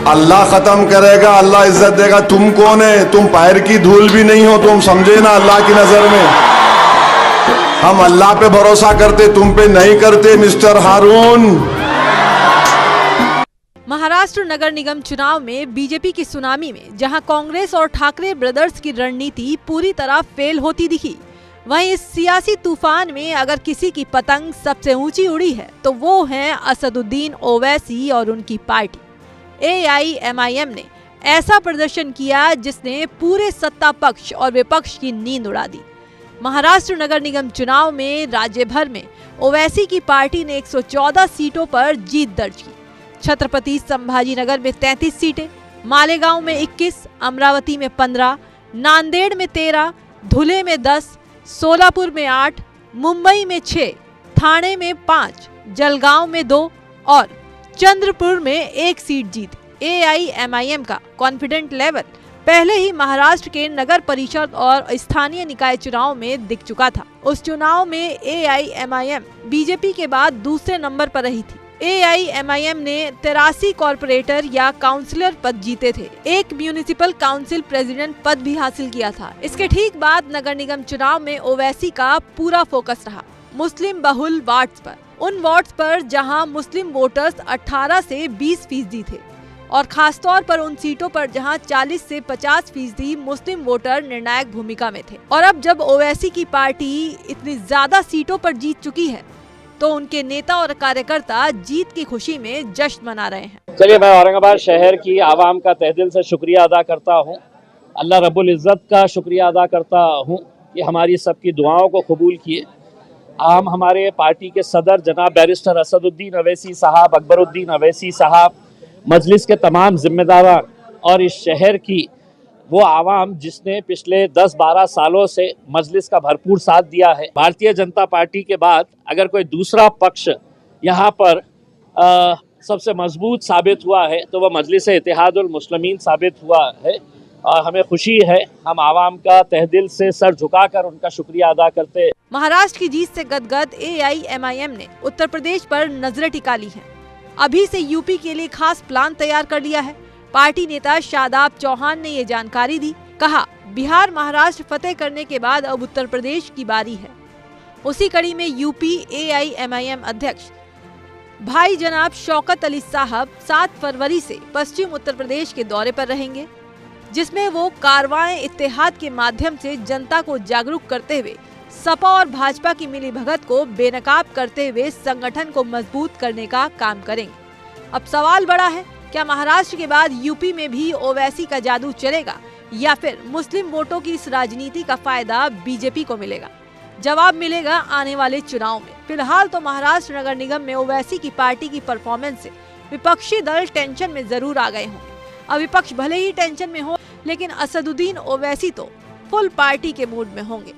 अल्लाह खत्म करेगा, अल्लाह इज्जत देगा। तुम कौन है? तुम पैर की धूल भी नहीं हो, तुम समझे ना अल्लाह की नजर में। हम अल्लाह पे भरोसा करते, तुम पे नहीं करते मिस्टर हारून। महाराष्ट्र नगर निगम चुनाव में बीजेपी की सुनामी में जहां कांग्रेस और ठाकरे ब्रदर्स की रणनीति पूरी तरह फेल होती दिखी, वहीं इस सियासी तूफान में अगर किसी की पतंग सबसे ऊंची उड़ी है तो वो हैं असदुद्दीन ओवैसी और उनकी पार्टी AIMIM ने ऐसा प्रदर्शन किया जिसने पूरे सत्ता पक्ष और विपक्ष की नींद उड़ा दी। महाराष्ट्र नगर निगम चुनाव में राज्य भर में ओवैसी की पार्टी ने 114 सीटों पर जीत दर्ज की। छत्रपति संभाजीनगर में 33 सीटें, मालेगांव में 21, अमरावती में 15, नांदेड़ में 13, धुले में 10, सोलापुर में 8, मुंबई में 6, ठाणे में 5, जलगांव में 2 और चंद्रपुर में 1 सीट जीत। AIMIM का कॉन्फिडेंट लेवल पहले ही महाराष्ट्र के नगर परिषद और स्थानीय निकाय चुनाव में दिख चुका था। उस चुनाव में AIMIM बीजेपी के बाद दूसरे नंबर पर रही थी। AIMIM ने 83 कॉर्पोरेटर या काउंसिलर पद जीते थे। एक म्यूनिसिपल काउंसिल प्रेसिडेंट पद भी हासिल किया था। इसके ठीक बाद नगर निगम चुनाव में ओवैसी का पूरा फोकस रहा मुस्लिम बहुल वार्ड्स पर, उन वार्ड्स पर जहां मुस्लिम वोटर्स 18 से 20% थे और खासतौर पर उन सीटों पर जहां 40 से 50% मुस्लिम वोटर निर्णायक भूमिका में थे। और अब जब ओवैसी की पार्टी इतनी ज्यादा सीटों पर जीत चुकी है तो उनके नेता और कार्यकर्ता जीत की खुशी में जश्न मना रहे हैं। चलिए, मैं औरंगाबाद शहर की आवाम का तहे दिल से शुक्रिया अदा करता हूँ। अल्लाह रब्बुल इज़्ज़त का शुक्रिया अदा करता हूँ कि हमारी सबकी दुआओं को कबूल किए। हम हमारे पार्टी के सदर जनाब बैरिस्टर असदुद्दीन अवैसी साहब, अकबरुद्दीन अवैसी साहब, मजलिस के तमाम जिम्मेदारान और इस शहर की वो आवाम जिसने पिछले 10-12 सालों से मजलिस का भरपूर साथ दिया है। भारतीय जनता पार्टी के बाद अगर कोई दूसरा पक्ष यहाँ पर सबसे मजबूत साबित हुआ है तो वह मजलिस इत्तेहादुल मुस्लिमीन साबित हुआ है और हमें खुशी है। हम आवाम का तहे दिल से सर झुकाकर उनका शुक्रिया अदा करते हैं। महाराष्ट्र की जीत से गदगद AIMIM ने उत्तर प्रदेश पर नजरें टिका ली हैं। अभी से यूपी के लिए खास प्लान तैयार कर लिया है। पार्टी नेता शादाब चौहान ने ये जानकारी दी। कहा, बिहार महाराष्ट्र फतेह करने के बाद अब उत्तर प्रदेश की बारी है। उसी कड़ी में यूपी AIMIM अध्यक्ष भाई जनाब शौकत अली साहब 7 फरवरी से पश्चिम उत्तर प्रदेश के दौरे पर रहेंगे, जिसमें वो कारवां इत्तेहाद के माध्यम से जनता को जागरूक करते हुए सपा और भाजपा की मिलीभगत को बेनकाब करते हुए संगठन को मजबूत करने का काम करेंगे। अब सवाल बड़ा है, क्या महाराष्ट्र के बाद यूपी में भी ओवैसी का जादू चलेगा या फिर मुस्लिम वोटों की इस राजनीति का फायदा बीजेपी को मिलेगा? जवाब मिलेगा आने वाले चुनाव में। फिलहाल तो महाराष्ट्र नगर निगम में ओवैसी की पार्टी की परफॉर्मेंस से विपक्षी दल टेंशन में जरूर आ गए होंगे। अब विपक्ष भले ही टेंशन में हो, लेकिन असदुद्दीन ओवैसी तो फुल पार्टी के मूड में होंगे।